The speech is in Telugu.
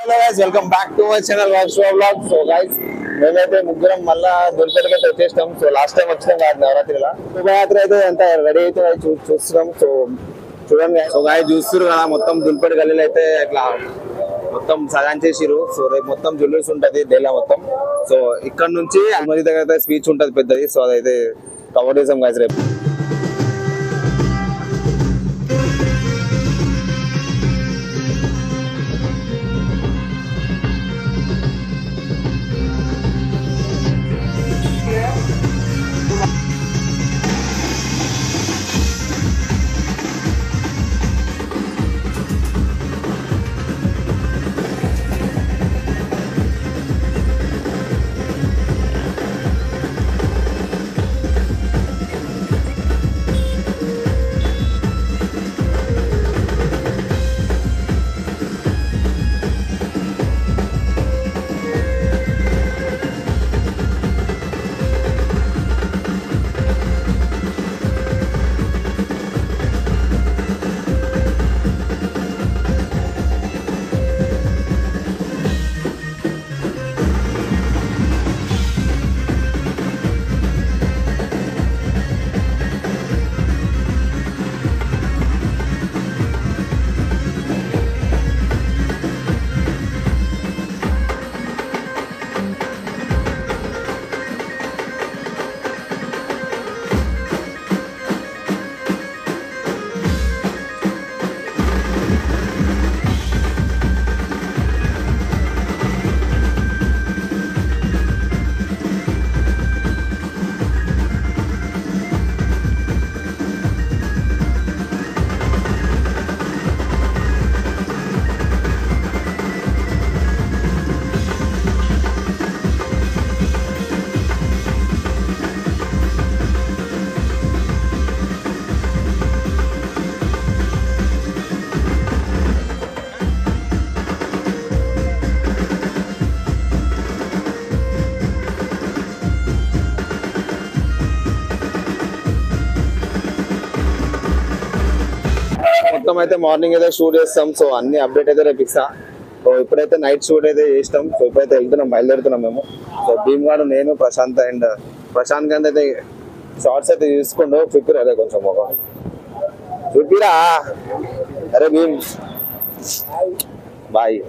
Hello guys, welcome back to my channel vlog. So guys, మేమైతే ముగ్గురం మళ్ళా దుర్గతికి వచ్చేస్తాం. సో లాస్ట్ టైం వచ్చినాం కాదు నవరాత్రిలో. శోభయాత్ర అయితే ఎంత రెడీ అయితే చూస్తున్నాం. సో చూడండి. సో గాయ చూస్తున్నారు కదా, మొత్తం దుల్పడి గల్లీలు అయితే ఇట్లా మొత్తం సగాన్ చేసిరు. సో రేపు మొత్తం జ్యువెలర్స్ ఉంటది డేలా మొత్తం. సో ఇక్కడ నుంచి అనుమతి దగ్గర అయితే స్పీచ్ ఉంటది పెద్దది. సో అదైతే కవర్ చేసాం గాయస్ రేపు. మొత్తం అయితే మార్నింగ్ అయితే షూట్ చేస్తాం. సో అన్ని అప్డేట్ అయితే రేపు ఇస్తా. సో ఇప్పుడైతే నైట్ షూట్ అయితే చేస్తాం. సో ఇప్పుడైతే వెళ్తున్నాం, బయలుదేరుతున్నాం మేము. సో భీమ్ గారు, నేను, ప్రశాంత్ అండ్ ప్రశాంత్ గాంధీ అయితే షార్ట్స్ అయితే తీసుకుంటూ చూపిరా. అదే కొంచెం మొగం చూపిరా. అరే భీమ్ బాయ్.